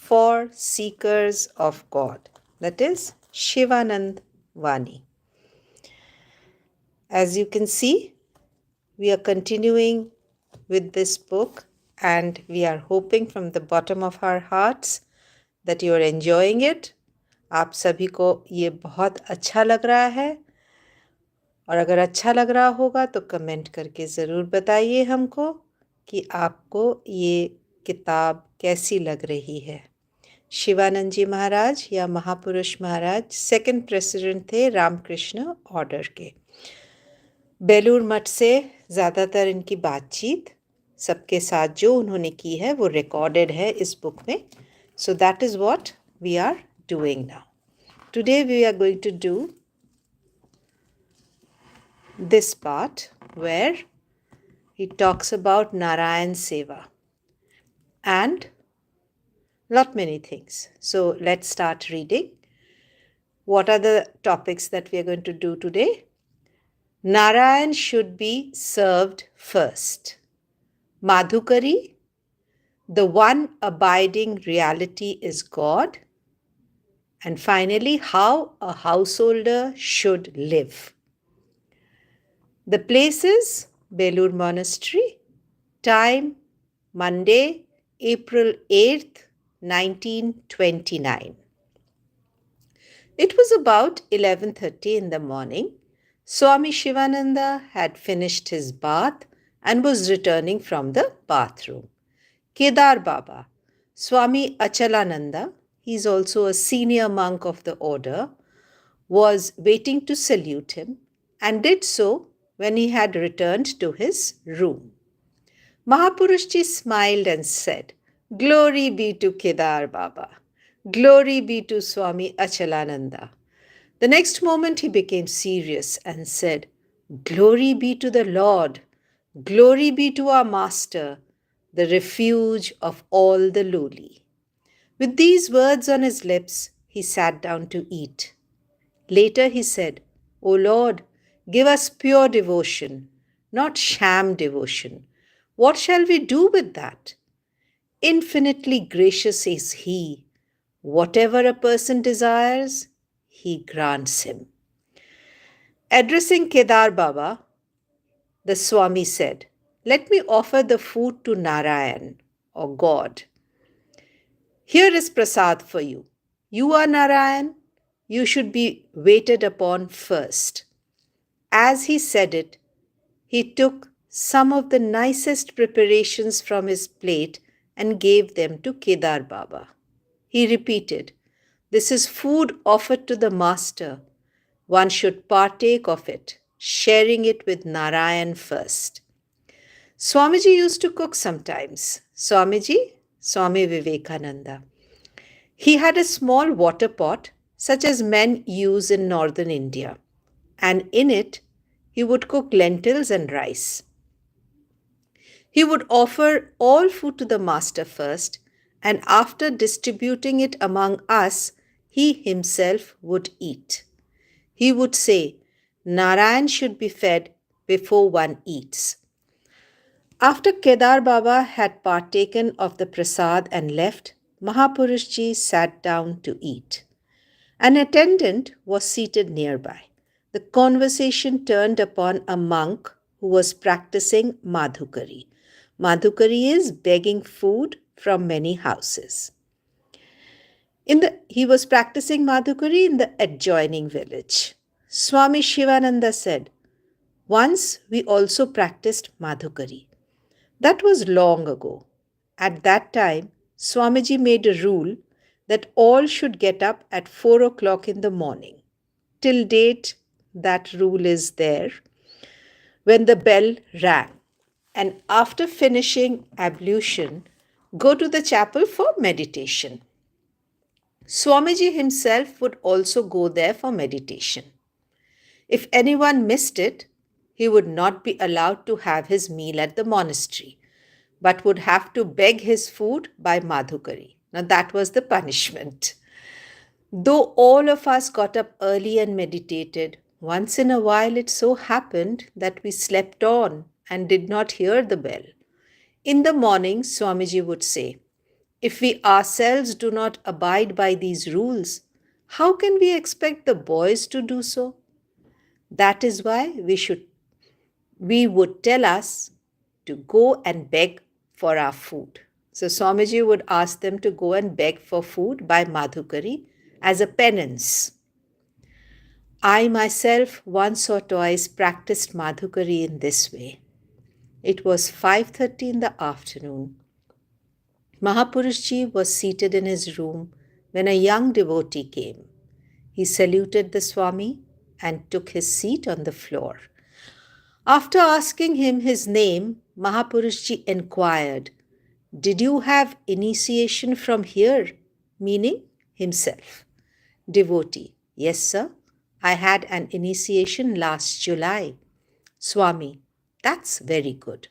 for seekers of God. That is Shivananda Vani. As you can see, we are continuing with this book and we are hoping from the bottom of our hearts that you are enjoying it. आप सभी को ये बहुत अच्छा लग रहा है और अगर अच्छा लग रहा होगा तो कमेंट करके ज़रूर बताइए हमको कि आपको ये किताब कैसी लग रही है। शिवानंद जी महाराज या महापुरुष महाराज सेकंड प्रेसिडेंट थे रामकृष्ण ऑर्डर के। बेलूर मठ से ज़्यादातर इनकी बातचीत सबके साथ जो उन्होंने की है वो रिकॉर्डेड है इस बुक में। So that is what we are doing now. Today we are going to do this part where he talks about Narayan Seva and lot many things. So let's start reading. What are the topics that we are going to do today? Narayan should be served first. Madhukari, the one abiding reality is God. And finally, how a householder should live. The place is Belur Monastery. Time Monday, April 8th, 1929. It was about 11:30 in the morning. Swami Shivananda had finished his bath and was returning from the bathroom. Kedar Baba, Swami Achalananda, he is also a senior monk of the order, was waiting to salute him and did so when he had returned to his room. Mahapurushji smiled and said, "Glory be to Kedar Baba. Glory be to Swami Achalananda." The next moment he became serious and said, "Glory be to the Lord. Glory be to our Master, the refuge of all the lowly." With these words on his lips, he sat down to eat. Later he said, "O Lord, give us pure devotion, not sham devotion. What shall we do with that? Infinitely gracious is He. Whatever a person desires, He grants him." Addressing Kedar Baba, the Swami said, "Let me offer the food to Narayan, or God. Here is prasad for you. You are Narayan. You should be waited upon first." As he said it, he took some of the nicest preparations from his plate and gave them to Kedar Baba. He repeated, "This is food offered to the Master. One should partake of it, sharing it with Narayan first." Swamiji used to cook sometimes. Swamiji, Swami Vivekananda. He had a small water pot, such as men use in northern India, and in it he would cook lentils and rice. He would offer all food to the Master first, and after distributing it among us, he himself would eat. He would say, "Narayan should be fed before one eats." After Kedar Baba had partaken of the prasad and left, Mahapurushji sat down to eat. An attendant was seated nearby. The conversation turned upon a monk who was practicing Madhukari. Madhukari is begging food from many houses. He was practicing Madhukari in the adjoining village. Swami Shivananda said, "Once we also practiced Madhukari. That was long ago. At that time, Swamiji made a rule that all should get up at 4 o'clock in the morning. Till date, that rule is there. When the bell rang, and after finishing ablution, go to the chapel for meditation." Swamiji himself would also go there for meditation. If anyone missed it, he would not be allowed to have his meal at the monastery, but would have to beg his food by Madhukari. Now that was the punishment. Though all of us got up early and meditated, once in a while it so happened that we slept on and did not hear the bell. In the morning, Swamiji would say, If we ourselves do not abide by these rules, how can we expect the boys to do so? That is why we would tell us to go and beg for our food. So Swamiji would ask them to go and beg for food by Madhukari as a penance. I myself once or twice practiced Madhukari in this way. It was 5:30 in the afternoon. Mahapurushji was seated in his room when a young devotee came. He saluted the Swami and took his seat on the floor. After asking him his name, Mahapurushji inquired, "Did you have initiation from here?" Meaning himself. Devotee, "Yes, sir. I had an initiation last July." Swami, "That's very good.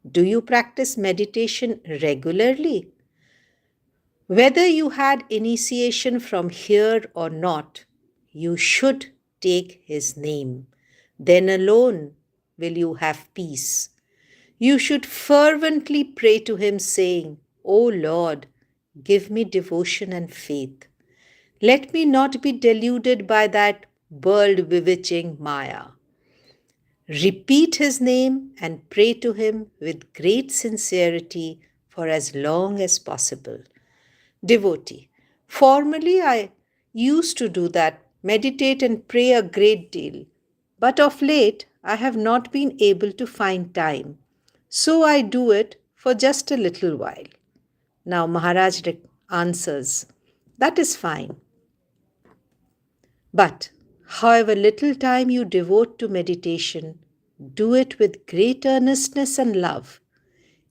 Do you practice meditation regularly?" Whether you had initiation from here or not, you should take his name. Then alone will you have peace. You should fervently pray to him, saying, "O Lord, give me devotion and faith. Let me not be deluded by that world bewitching Maya." Repeat his name and pray to him with great sincerity for as long as possible. Devotee, formerly I used to do that, meditate and pray a great deal, but of late I have not been able to find time. So I do it for just a little while. Now Maharaj answers, "That is fine. But however little time you devote to meditation, do it with great earnestness and love.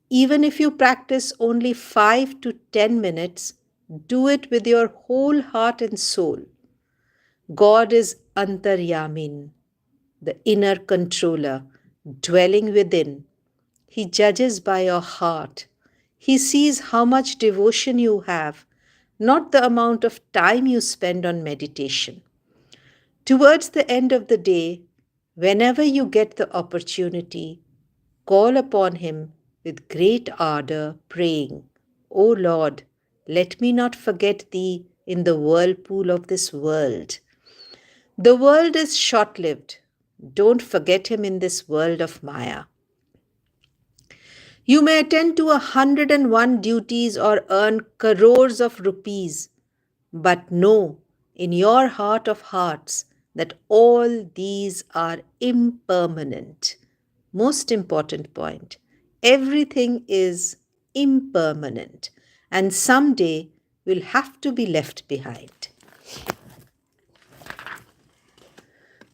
Even if you practice only 5 to 10 minutes, do it with your whole heart and soul. God is Antaryamin, the inner controller, dwelling within. He judges by your heart. He sees how much devotion you have, not the amount of time you spend on meditation. Towards the end of the day, whenever you get the opportunity, call upon him with great ardor, praying, "O Lord, let me not forget thee in the whirlpool of this world." The world is short lived. Don't forget him in this world of Maya. You may attend to 101 duties or earn crores of rupees, but know in your heart of hearts that all these are impermanent. Most important point, everything is impermanent and someday will have to be left behind.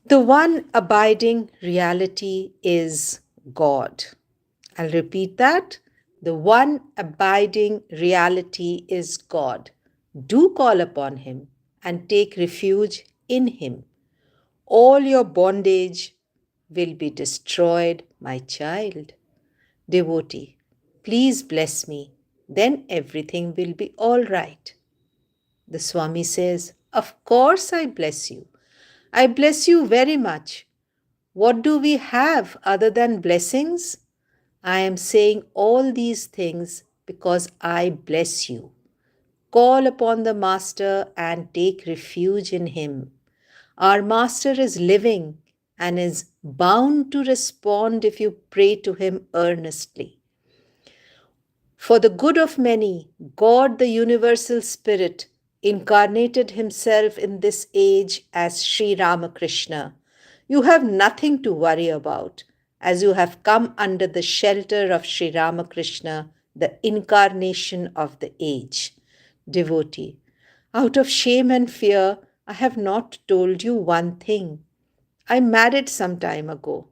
The one abiding reality is God. I'll repeat that. The one abiding reality is God. Do call upon him and take refuge in him. All your bondage will be destroyed, my child. Devotee, please bless me, then everything will be all right. The Swami says, "Of course I bless you. I bless you very much. What do we have other than blessings? I am saying all these things because I bless you. Call upon the Master and take refuge in him. Our Master is living and is bound to respond if you pray to him earnestly. For the good of many, God, the Universal Spirit, incarnated himself in this age as Sri Ramakrishna. You have nothing to worry about, as you have come under the shelter of Sri Ramakrishna, the incarnation of the age." Devotee, out of shame and fear, I have not told you one thing. I married some time ago.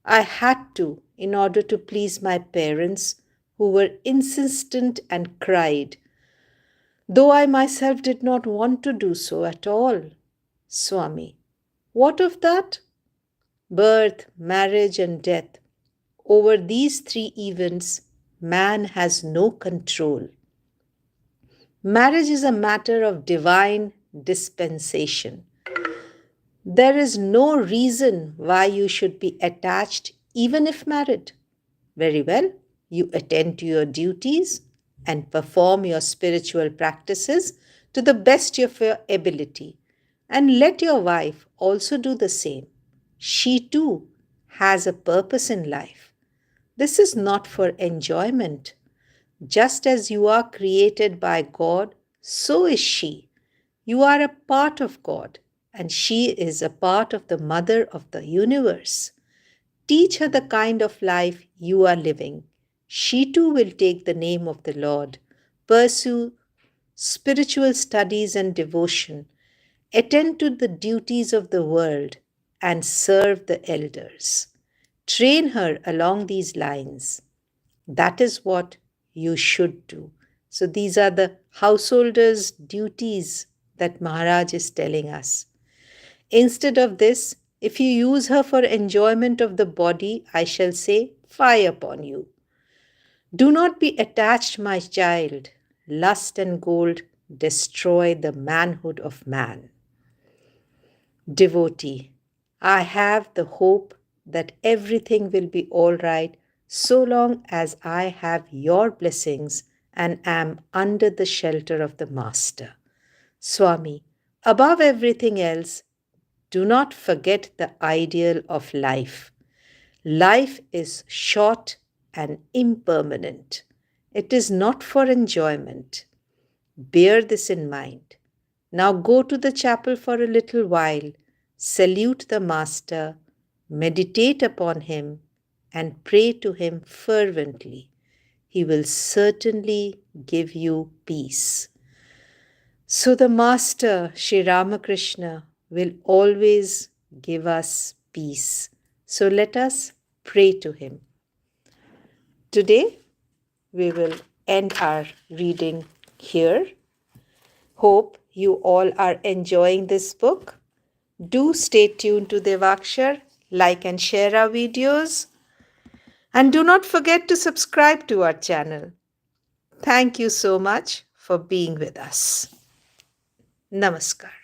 I had to in order to please my parents, who were insistent and cried, though I myself did not want to do so at all. Swami, what of that? Birth, marriage, and death. Over these three events, man has no control. Marriage is a matter of divine dispensation. There is no reason why you should be attached even if married. Very well, you attend to your duties, and perform your spiritual practices to the best of your ability. And let your wife also do the same. She too has a purpose in life. This is not for enjoyment. Just as you are created by God, so is she. You are a part of God, and she is a part of the Mother of the universe. Teach her the kind of life you are living. She too will take the name of the Lord, pursue spiritual studies and devotion, attend to the duties of the world, and serve the elders. Train her along these lines. That is what you should do. So, these are the householders' duties that Maharaj is telling us. Instead of this, if you use her for enjoyment of the body, I shall say, fie upon you. Do not be attached, my child. Lust and gold destroy the manhood of man. Devotee, I have the hope that everything will be all right so long as I have your blessings and am under the shelter of the Master. Swami, above everything else, do not forget the ideal of life. Life is short and impermanent. It is not for enjoyment. Bear this in mind. Now go to the chapel for a little while, salute the Master, meditate upon him, and pray to him fervently. He will certainly give you peace. So the Master, Sri Ramakrishna, will always give us peace. So let us pray to him. Today, we will end our reading here. Hope you all are enjoying this book. Do stay tuned to Devakshar, like and share our videos, and do not forget to subscribe to our channel. Thank you so much for being with us. Namaskar.